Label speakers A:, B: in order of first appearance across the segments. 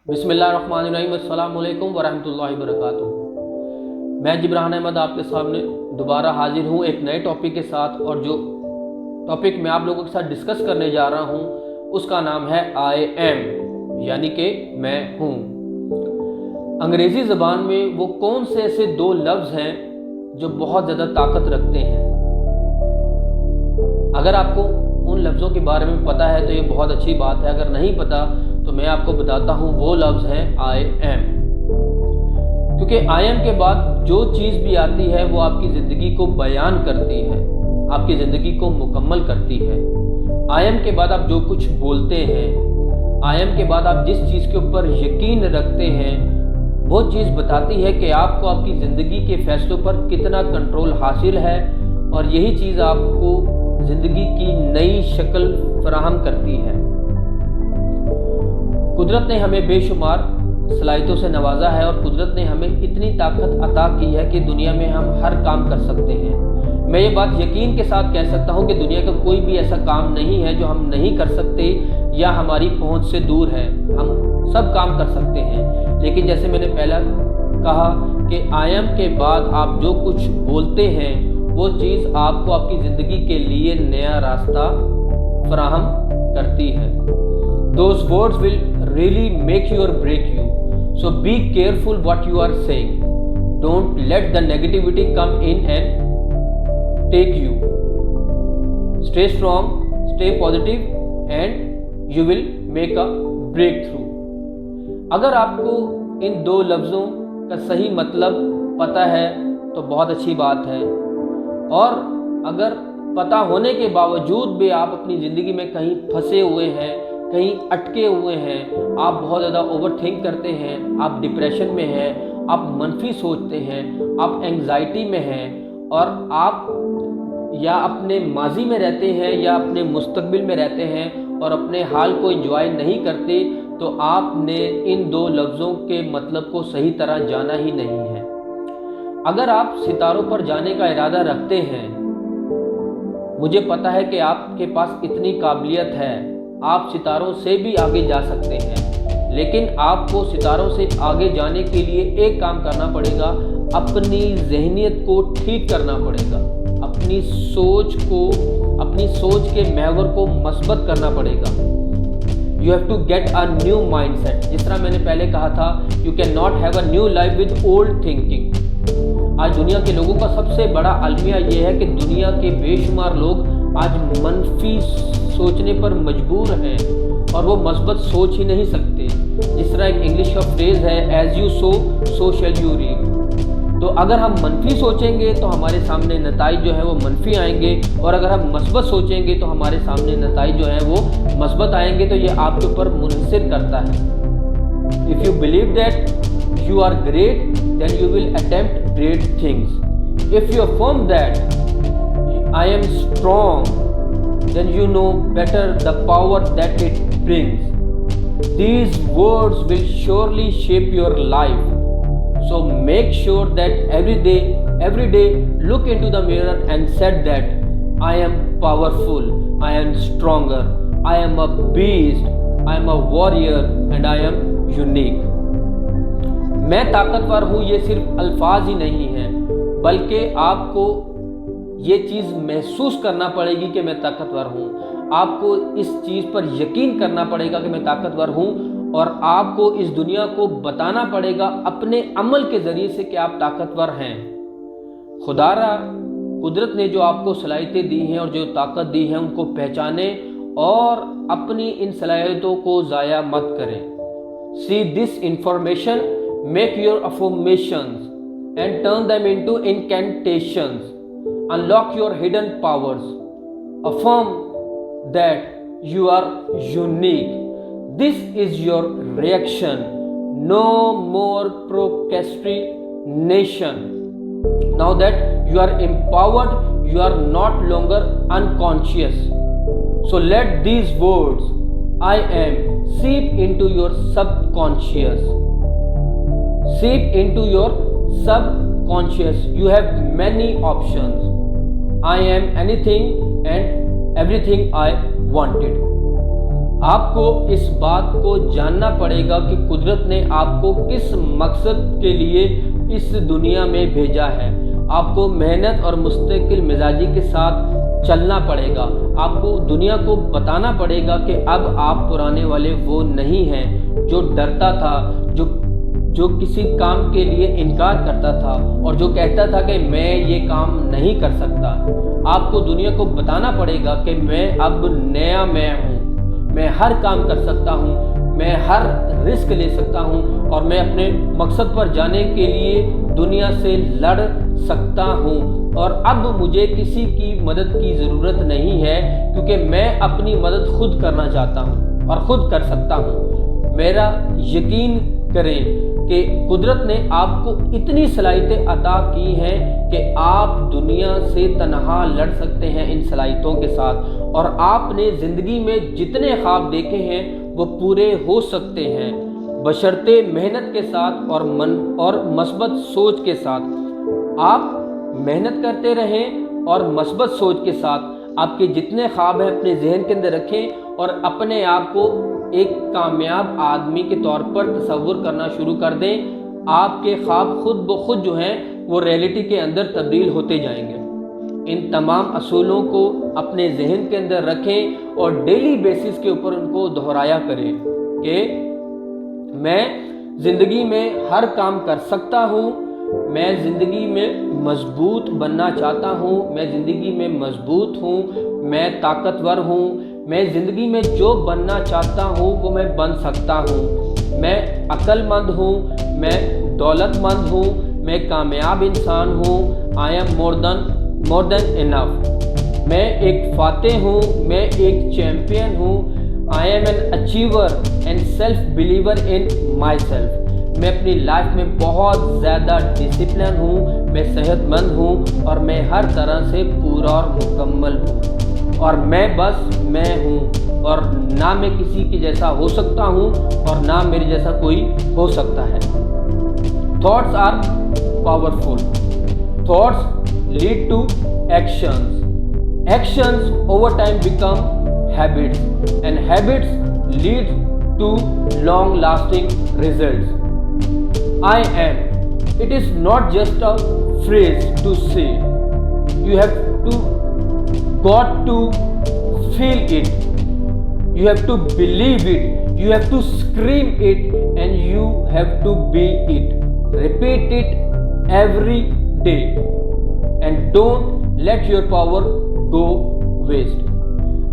A: बिस्मिल्लाहिर्रहमानिर्रहीम, अस्सलाम वालेकुम वरहमतुल्लाहि वबरकातुहू। मैं जिब्रान अहमद आपके सामने दोबारा हाजिर हूँ एक नए टॉपिक के साथ, और जो टॉपिक मैं आप लोगों के साथ डिस्कस करने जा रहा हूँ उसका नाम है आई एम, यानी कि मैं हूँ। अंग्रेज़ी ज़बान में वो कौन से ऐसे दो लफ्ज़ हैं जो बहुत ज़्यादा ताकत रखते हैं? अगर आपको उन लफ्ज़ों के बारे में पता है तो ये बहुत अच्छी बात है, अगर नहीं पता तो मैं आपको बताता हूँ। वो लफ्ज़ हैं आई एम, क्योंकि आई एम के बाद जो चीज़ भी आती है वो आपकी ज़िंदगी को बयान करती है, आपकी ज़िंदगी को मुकम्मल करती है। आई एम के बाद आप जो कुछ बोलते हैं, आई एम के बाद आप जिस चीज़ के ऊपर यकीन रखते हैं, वो चीज़ बताती है कि आपको आपकी ज़िंदगी के फ़ैसलों पर कितना कंट्रोल हासिल है, और यही चीज़ आपको ज़िंदगी की नई शक्ल फराहम करती है। कुदरत ने हमें बेशुमार सलाहियतों से नवाजा है, और कुदरत ने हमें इतनी ताकत अता की है कि दुनिया में हम हर काम कर सकते हैं। मैं ये बात यकीन के साथ कह सकता हूँ कि दुनिया का कोई भी ऐसा काम नहीं है जो हम नहीं कर सकते या हमारी पहुँच से दूर है। हम सब काम कर सकते हैं, लेकिन जैसे मैंने पहला कहा कि आई एम के बाद आप जो कुछ बोलते हैं वो चीज़ आपको आपकी ज़िंदगी के लिए नया रास्ता फराहम करती है। Those words will really make you or break you. So be careful what you are saying. Don't let the negativity come in and take you. Stay strong, stay positive, and you will make a breakthrough. अगर आपको इन दो लफ्ज़ों का सही मतलब पता है तो बहुत अच्छी बात है, और अगर पता होने के बावजूद भी आप अपनी ज़िंदगी में कहीं फंसे हुए हैं, कहीं अटके हुए हैं, आप बहुत ज़्यादा ओवर थिंक करते हैं, आप डिप्रेशन में हैं, आप मनफी सोचते हैं, आप एंग्जाइटी में हैं, और आप या अपने माजी में रहते हैं या अपने मुस्तकबिल में रहते हैं और अपने हाल को एंजॉय नहीं करते, तो आपने इन दो लफ्ज़ों के मतलब को सही तरह जाना ही नहीं है। अगर आप सितारों पर जाने का इरादा रखते हैं, मुझे पता है कि आपके पास इतनी काबिलियत है, आप सितारों से भी आगे जा सकते हैं, लेकिन आपको सितारों से आगे जाने के लिए एक काम करना पड़ेगा, अपनी ज़हनियत को ठीक करना पड़ेगा, अपनी सोच के महवर को मस्बत करना पड़ेगा। You have to get a new mind set. जिस तरह मैंने पहले कहा था, you can not have a new life with old thinking. आज दुनिया के लोगों का सबसे बड़ा अलमिया ये है कि दुनिया के बेशुमार लोग आज मनफी सोचने पर मजबूर हैं, और वो मस्बत सोच ही नहीं सकते। जिस तरह एक इंग्लिश का फ्रेज़ है, as you sow so shall you reap. तो अगर हम मनफी सोचेंगे तो हमारे सामने नताइज जो है वो मनफी आएंगे, और अगर हम मस्बत सोचेंगे तो हमारे सामने नताइज जो है वो मस्बत आएंगे। तो ये आपके ऊपर मुनहसर करता है। If you believe that you are great, then you will attempt great things. If you affirm that I am strong, then you know better the power that it brings. These words will surely shape your life. So make sure that every day look into the mirror and said that I am powerful, I am stronger, I am a beast, I am a warrior, and I am unique. मैं ताकतवर हूँ, ये सिर्फ अल्फाज ही नहीं है, बल्कि आपको ये चीज़ महसूस करना पड़ेगी कि मैं ताकतवर हूँ। आपको इस चीज़ पर यकीन करना पड़ेगा कि मैं ताकतवर हूँ, और आपको इस दुनिया को बताना पड़ेगा अपने अमल के ज़रिए से कि आप ताकतवर हैं। खुदारा कुदरत ने जो आपको सलाहियतें दी हैं और जो ताकत दी है, उनको पहचाने और अपनी इन सलाहियतों को ज़ाया मत करें। See this information, make your affirmations and turn them into incantations. Unlock your hidden powers. Affirm that you are unique. This is your reaction. No more procrastination. Now that you are empowered, you are not longer unconscious. So let these words, I am, seep into your subconscious. Seep into your subconscious. You have many options. I am anything and everything I wanted. आपको इस बात को जानना पड़ेगा कि कुदरत ने आपको किस मकसद के लिए इस दुनिया में भेजा है। आपको मेहनत और मुस्तकिल मिजाजी के साथ चलना पड़ेगा। आपको दुनिया को बताना पड़ेगा कि अब आप पुराने वाले वो नहीं हैं जो डरता था, जो किसी काम के लिए इनकार करता था और जो कहता था कि मैं ये काम नहीं कर सकता। आपको दुनिया को बताना पड़ेगा कि मैं अब नया मैं हूँ, मैं हर काम कर सकता हूँ, मैं हर रिस्क ले सकता हूँ और मैं अपने मकसद पर जाने के लिए दुनिया से लड़ सकता हूँ और अब मुझे किसी की मदद की ज़रूरत नहीं है क्योंकि मैं अपनी मदद खुद करना चाहता हूँ और ख़ुद कर सकता हूँ। मेरा यकीन करें कि कुदरत ने आपको इतनी सलाहियतें अता की हैं कि आप दुनिया से तन्हा लड़ सकते हैं इन सलाहियतों के साथ और आपने ज़िंदगी में जितने ख्वाब देखे हैं वो पूरे हो सकते हैं बशर्ते मेहनत के साथ और मस्बत सोच के साथ। आप मेहनत करते रहें और मस्बत सोच के साथ आपके जितने ख्वाब हैं अपने जहन के अंदर रखें और अपने आप को एक कामयाब आदमी के तौर पर तसव्वुर करना शुरू कर दें। आपके ख्वाब खुद ब खुद जो हैं वो रियलिटी के अंदर तब्दील होते जाएंगे। इन तमाम असूलों को अपने जहन के अंदर रखें और डेली बेसिस के ऊपर उनको दोहराया करें कि मैं ज़िंदगी में हर काम कर सकता हूँ, मैं ज़िंदगी में मजबूत बनना चाहता हूँ, मैं ज़िंदगी में मजबूत हूँ, मैं ताकतवर हूँ, मैं ज़िंदगी में जो बनना चाहता हूँ वो मैं बन सकता हूँ, मैं अक्लमंद हूँ, मैं दौलतमंद हूँ, मैं कामयाब इंसान हूँ। I am more than enough. मैं एक फातेह हूँ, मैं एक चैम्पियन हूँ। I am an achiever and self believer in my self. मैं अपनी लाइफ में बहुत ज़्यादा डिसिप्लिन हूँ, मैं सेहतमंद हूँ और मैं हर तरह से पूरा और मुकम्मल हूँ और मैं बस मैं हूँ और ना मैं किसी के जैसा हो सकता हूँ और ना मेरे जैसा कोई हो सकता है। Thoughts are powerful. Thoughts lead to actions. Actions over time become habits and habits lead to long lasting results. I am, it is not just a phrase to say, you have got to feel it, you have to believe it, you have to scream it and you have to be it. Repeat it every day and don't let your power go waste.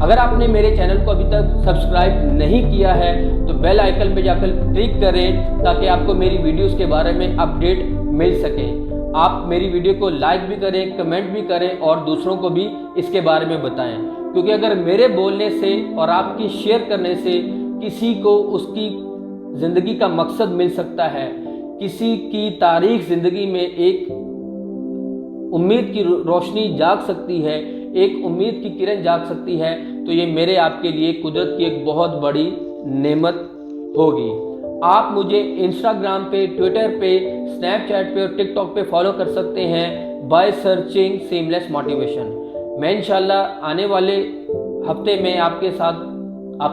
A: अगर आपने मेरे channel को अभी तक subscribe नहीं किया है तो बेल आइकन पे जाकर क्लिक करें ताकि आपको मेरी वीडियोस के बारे में अपडेट मिल सके। आप मेरी वीडियो को लाइक भी करें, कमेंट भी करें और दूसरों को भी इसके बारे में बताएं, क्योंकि अगर मेरे बोलने से और आपकी शेयर करने से किसी को उसकी ज़िंदगी का मकसद मिल सकता है, किसी की तारीख ज़िंदगी में एक उम्मीद की रोशनी जाग सकती है, एक उम्मीद की किरण जाग सकती है, तो ये मेरे आपके लिए कुदरत की एक बहुत बड़ी नेमत होगी। आप मुझे इंस्टाग्राम पे, ट्विटर पे, स्नैपचैट पे और टिकटॉक पे फॉलो कर सकते हैं बाय सर्चिंग सीमलेस मोटिवेशन। मैं इंशाल्लाह आने वाले हफ्ते में आपके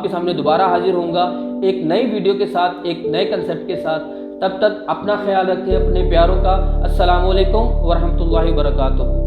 A: सामने दोबारा हाजिर होऊंगा एक नई वीडियो के साथ, एक नए कंसेप्ट के साथ। तब तक अपना ख्याल रखें, अपने प्यारों का। अस्सलामु अलैकुम व रहमतुल्लाहि व बरकातुहू।